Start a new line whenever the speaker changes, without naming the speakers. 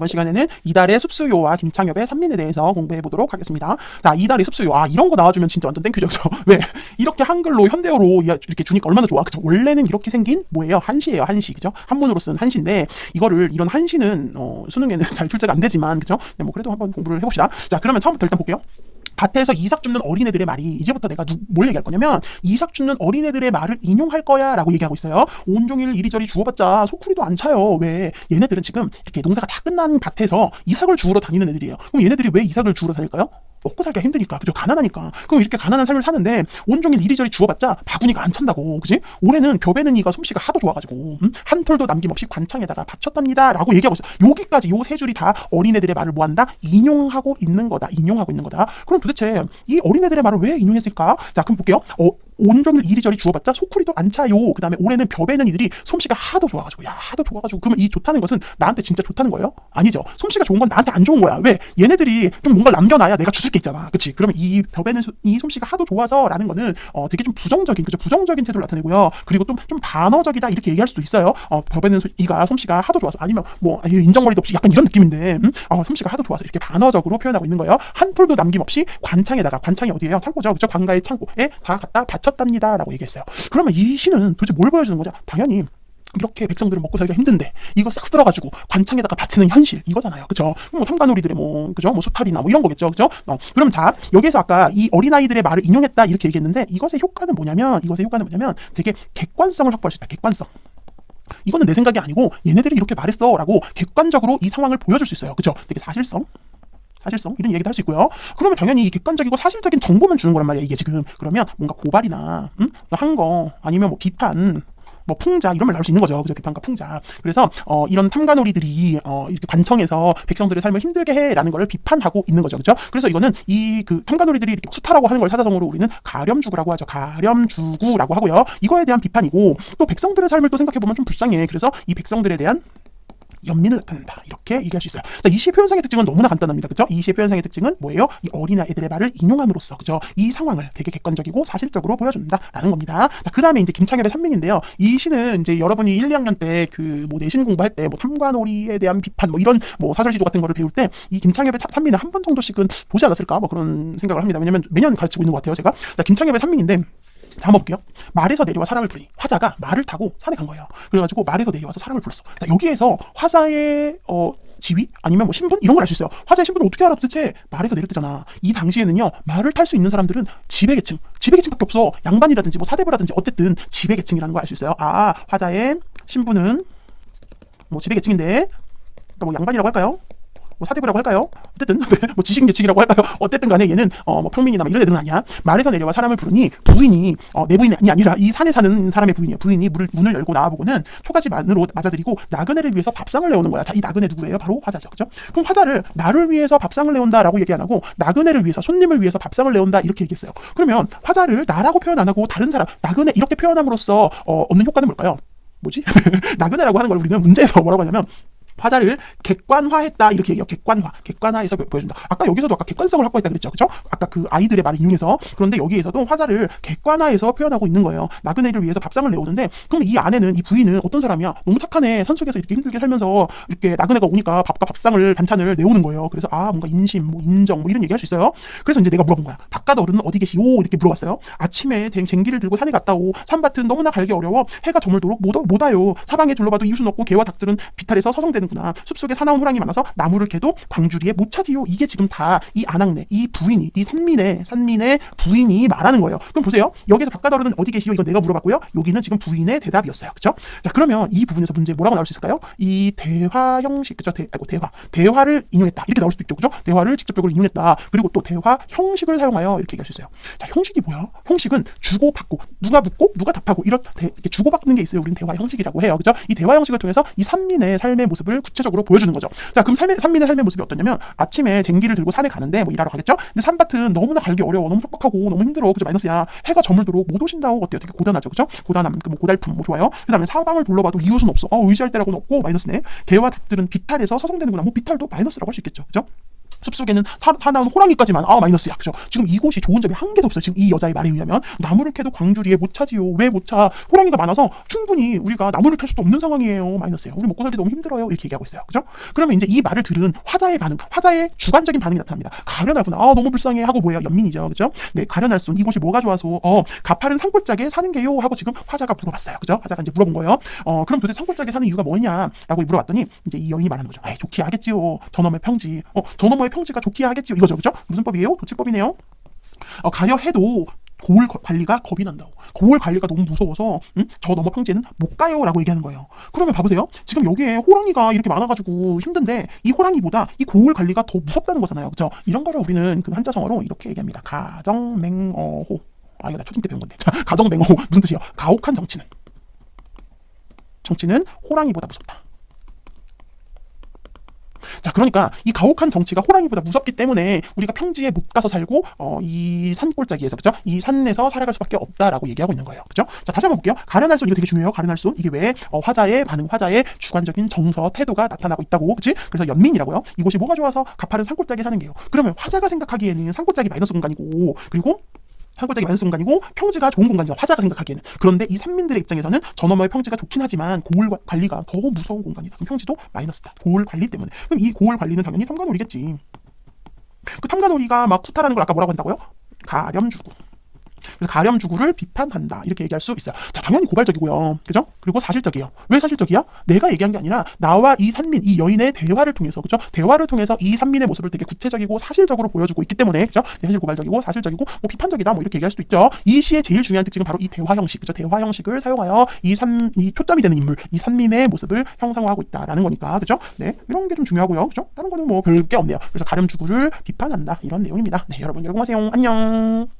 이번 시간에는 이달의 습수요와 김창엽의 산민에 대해서 공부해 보도록 하겠습니다. 자, 이달의 습수요. 이런 거 나와주면 진짜 완전 땡큐죠. 그죠? 왜? 이렇게 한글로 현대어로 이렇게 주니까 얼마나 좋아. 그죠? 원래는 이렇게 생긴 뭐예요? 한시예요. 한시. 그죠? 한문으로 쓴 한시인데 이런 한시는 수능에는 잘 출제가 안 되지만 그죠? 뭐 그래도 한번 공부를 해봅시다. 자, 그러면 처음부터 일단 볼게요. 밭에서 이삭 줍는 어린애들의 말이 이제부터 내가 뭘 얘기할 거냐면 이삭 줍는 어린애들의 말을 인용할 거야 라고 얘기하고 있어요. 온종일 이리저리 주워봤자 소쿠리도 안 차요. 왜? 얘네들은 지금 이렇게 농사가 다 끝난 밭에서 이삭을 주우러 다니는 애들이에요. 그럼 얘네들이 왜 이삭을 주우러 다닐까요? 먹고 살기가 힘드니까. 그죠? 가난하니까. 그럼 이렇게 가난한 삶을 사는데 온종일 이리저리 주워봤자 바구니가 안 찬다고. 그지? 올해는 벼베는 이가 솜씨가 하도 좋아가지고 한 톨도 남김없이 관창에다가 바쳤답니다 라고 얘기하고 있어요. 여기까지 요 세 줄이 다 어린애들의 말을 뭐한다? 인용하고 있는 거다. 인용하고 있는 거다. 그럼 도대체 이 어린애들의 말을 왜 인용했을까? 자, 그럼 볼게요. 온종일 이리저리 주워봤자 소쿠리도 안 차요. 그 다음에 올해는 벼베는 이들이 솜씨가 하도 좋아가지고 하도 좋아가지고 그러면 이 좋다는 것은 나한테 진짜 좋다는 거예요? 아니죠. 솜씨가 좋은 건 나한테 안 좋은 거야. 왜? 얘네들이 좀 뭔가 남겨놔야 내가 주술 게 있잖아. 그치? 그러면 이 벼베는 이 솜씨가 하도 좋아서 라는 거는 되게 좀 부정적인 태도를 나타내고요. 그리고 좀 반어적이다 이렇게 얘기할 수도 있어요. 벼베는 이가 솜씨가 하도 좋아서 아니면 뭐 인정머리도 없이 약간 이런 느낌인데 솜씨가 하도 좋아서 이렇게 반어적으로 표현하고 있는 거예요. 한 톨도 남김없이 관창이 어디예요? 창고죠. 그죠? 관가의 창고에 다 갖다 바쳤답니다 라고 얘기했어요. 그러면 이 시는 도대체 뭘 보여주는 거죠? 당연히 이렇게 백성들은 먹고 살기가 힘든데 이거 싹 쓸어가지고 관창에다가 바치는 현실 이거잖아요. 그죠? 뭐 탐관오리들의 그죠? 수탈이나 이런 거겠죠. 그죠? 그럼 자, 여기에서 아까 이 어린아이들의 말을 인용했다 이렇게 얘기했는데 이것의 효과는 뭐냐면 되게 객관성을 확보할 수 있다. 객관성. 이거는 내 생각이 아니고 얘네들이 이렇게 말했어 라고 객관적으로 이 상황을 보여줄 수 있어요. 그죠? 되게 사실성 이런 얘기도 할 수 있고요. 그러면 당연히 객관적이고 사실적인 정보만 주는 거란 말이에요. 이게 지금 그러면 뭔가 고발이나 한 거 아니면 뭐 비판 뭐 풍자 이런 말 나올 수 있는 거죠. 그죠? 비판과 풍자. 그래서 이런 탐관오리들이 이렇게 관청에서 백성들의 삶을 힘들게 해라는 걸 비판하고 있는 거죠. 그죠? 그래서 이거는 그 탐관오리들이 이렇게 수탈하고 하는 걸 사자성어로 우리는 가렴주구라고 하죠. 가렴주구라고 하고요. 이거에 대한 비판이고 또 백성들의 삶을 또 생각해 보면 좀 불쌍해. 그래서 이 백성들에 대한 연민을 나타낸다. 이렇게 얘기할 수 있어요. 자, 이 시의 표현상의 특징은 너무나 간단합니다. 그죠? 이 시의 표현상의 특징은 뭐예요? 이 어린아이들의 말을 인용함으로써, 그죠? 이 상황을 되게 객관적이고 사실적으로 보여준다라는 겁니다. 자, 그 다음에 이제 김창엽의 산민인데요. 이 시는 이제 여러분이 1, 2학년 때 뭐 내신 공부할 때 뭐 탐관오리에 대한 비판 이런 사설시조 같은 거를 배울 때 이 김창엽의 산민을 한 번 정도씩은 보지 않았을까? 그런 생각을 합니다. 왜냐면 매년 가르치고 있는 것 같아요, 제가. 자, 김창엽의 산민인데 자, 한번 볼게요. 말에서 내려와 사람을 부르니 화자가 말을 타고 산에 간 거예요. 그래가지고 말에서 내려와서 사람을 불렀어. 자, 여기에서 화자의 지위 아니면 뭐 신분 이런 걸 알 수 있어요. 화자의 신분을 어떻게 알아? 도대체 말에서 내렸대잖아. 이 당시에는요 말을 탈 수 있는 사람들은 지배계층밖에 없어. 양반이라든지 뭐 사대부라든지 어쨌든 지배계층이라는 걸 알 수 있어요. 화자의 신분은 뭐 지배계층인데 뭐 양반이라고 할까요? 뭐 사대부라고 할까요? 어쨌든 뭐 지식계층이라고 할까요? 어쨌든 간에 얘는 뭐 평민이나 이런 애들은 아니야. 말에서 내려와 사람을 부르니 부인이 내 부인이 아니라 이 산에 사는 사람의 부인이에요. 부인이 문을 열고 나와보고는 초가지만으로 맞아들이고 나그네를 위해서 밥상을 내오는 거야. 자, 이 나그네 누구예요? 바로 화자죠. 그죠? 그럼 화자를 나를 위해서 밥상을 내온다라고 얘기 안 하고 나그네를 위해서 손님을 위해서 밥상을 내온다 이렇게 얘기했어요. 그러면 화자를 나라고 표현 안 하고 다른 사람 나그네 이렇게 표현함으로써 얻는 효과는 뭘까요? 뭐지? 나그네라고 하는 걸 우리는 문제에서 뭐라고 하냐면 화자를 객관화했다 이렇게 얘기해요. 객관화해서 보여준다. 아까 여기서도 객관성을 확보했다 그랬죠. 그죠? 아까 그 아이들의 말을 이용해서. 그런데 여기에서도 화자를 객관화해서 표현하고 있는 거예요. 나그네를 위해서 밥상을 내오는데 그럼 이 아내는 이 부인은 어떤 사람이야? 너무 착하네. 산속에서 이렇게 힘들게 살면서 이렇게 나그네가 오니까 밥과 반찬을 내오는 거예요. 그래서 뭔가 인심, 인정 이런 얘기할 수 있어요. 그래서 이제 내가 물어본 거야. 바깥 어른은 어디 계시오? 이렇게 물어봤어요. 아침에 쟁기를 들고 산에 갔다 오. 산밭은 너무나 갈기 어려워. 해가 저물도록 못 와요. 사방에 둘러봐도 이웃은 없고 개와 닭들은 비탈에서 서성대는 숲속에 사나운 호랑이 많아서 나무를 캐도 광주리에 못 찾지요. 이게 지금 다 이 아낙네, 이 부인이, 이 산민의 부인이 말하는 거예요. 그럼 보세요. 여기서 바깥 어른은 어디 계시요? 이건 내가 물어봤고요. 여기는 지금 부인의 대답이었어요. 그렇죠? 자, 그러면 이 부분에서 문제 뭐라고 나올 수 있을까요? 이 대화 형식, 그죠? 대화를 인용했다. 이렇게 나올 수도 있죠. 그죠? 대화를 직접적으로 인용했다. 그리고 또 대화 형식을 사용하여 이렇게 얘기할 수 있어요. 자, 형식이 뭐야? 형식은 주고받고, 누가 묻고, 누가 답하고, 이렇게 주고받는 게 있어요. 우리는 대화 형식이라고 해요. 그죠? 이 대화 형식을 통해서 이 산민의 삶의 모습을 구체적으로 보여주는 거죠. 자, 그럼 산민의 삶의 모습이 어떠냐면 아침에 쟁기를 들고 산에 가는데 일하러 가겠죠? 근데 산밭은 너무나 갈기 어려워. 너무 뻑뻑하고 너무 힘들어. 그죠? 마이너스야. 해가 저물도록 못 오신다고 어때요? 되게 고단하죠. 그죠? 고단함, 고달픔 좋아요. 그다음에 사방을 둘러봐도 이웃은 없어. 의지할 데라고는 없고 마이너스네. 개와 닭들은 비탈에서 서성대는구나. 비탈도 마이너스라고 할 수 있겠죠. 그죠? 숲속에는 사나운 호랑이까지만 마이너스야. 그죠? 지금 이곳이 좋은 점이 한 개도 없어요. 지금 이 여자의 말에 의하면 나무를 캐도 광주리에 못 차지요. 왜 못 차? 호랑이가 많아서 충분히 우리가 나무를 캘 수도 없는 상황이에요. 마이너스예요. 우리 먹고 살기 너무 힘들어요. 이렇게 얘기하고 있어요. 그죠? 그러면 이제 이 말을 들은 화자의 반응, 화자의 주관적인 반응이 나타납니다. 가련하구나. 너무 불쌍해 하고 뭐예요? 연민이죠. 그죠? 네, 가련할순 이곳이 뭐가 좋아서 가파른 산골짜기에 사는 게요 하고 지금 화자가 물어봤어요. 그죠? 화자가 이제 물어본 거예요. 그럼 도대체 산골짜기에 사는 이유가 뭐냐라고 물어봤더니 이제 이 여인이 말하는 거죠. 좋기야 하겠지요. 저놈의 평지. 저놈의 평지가 좋기야 하겠지요. 이거죠. 그죠? 무슨 법이에요? 도치법이네요. 가려 해도 고을 관리가 겁이 난다고. 고을 관리가 너무 무서워서 저 너머 평지에는 못 가요 라고 얘기하는 거예요. 그러면 봐보세요. 지금 여기에 호랑이가 이렇게 많아가지고 힘든데 이 호랑이보다 이 고을 관리가 더 무섭다는 거잖아요. 그죠? 이런 거를 우리는 그 한자성어로 이렇게 얘기합니다. 가정맹어호. 이거 나 초딩 때 배운 건데. 자, 가정맹어호 무슨 뜻이에요? 가혹한 정치는 호랑이보다 무섭다. 자, 그러니까 이 가혹한 정치가 호랑이보다 무섭기 때문에 우리가 평지에 못 가서 살고 이 산골짜기에서, 그죠? 이 산에서 살아갈 수밖에 없다라고 얘기하고 있는 거예요. 그죠? 자, 다시 한번 볼게요. 가련할순 이거 되게 중요해요. 가련할순 이게 왜 화자의 반응, 화자의 주관적인 정서, 태도가 나타나고 있다고, 그치? 그래서 연민이라고요. 이곳이 뭐가 좋아서 가파른 산골짜기에 사는 게요. 그러면 화자가 생각하기에는 산골짜기 마이너스 공간이고, 그리고 산골짜기 마이너스 공간이고 평지가 좋은 공간이죠. 화자가 생각하기에는. 그런데 이 산민들의 입장에서는 저 너머의 평지가 좋긴 하지만 고을 관리가 더 무서운 공간이다. 그럼 평지도 마이너스다. 고을 관리 때문에. 그럼 이 고을 관리는 당연히 탐관오리겠지. 그 탐관오리가 막 쿠타라는 걸 아까 뭐라고 한다고요? 가렴주구. 그래서 가렴주구를 비판한다. 이렇게 얘기할 수 있어요. 자, 당연히 고발적이고요. 그죠? 그리고 사실적이에요. 왜 사실적이야? 내가 얘기한 게 아니라 나와 이 산민, 이 여인의 대화를 통해서, 그죠? 대화를 통해서 이 산민의 모습을 되게 구체적이고 사실적으로 보여주고 있기 때문에, 그죠? 사실 고발적이고 사실적이고 비판적이다. 이렇게 얘기할 수도 있죠. 이 시의 제일 중요한 특징은 바로 이 대화 형식, 그죠? 대화 형식을 사용하여 이 초점이 되는 인물, 이 산민의 모습을 형상화하고 있다라는 거니까, 그죠? 네, 이런 게 좀 중요하고요. 그죠? 다른 거는 뭐 별 게 없네요. 그래서 가렴주구를 비판한다. 이런 내용입니다. 네, 여러분 열공하세요. 안녕.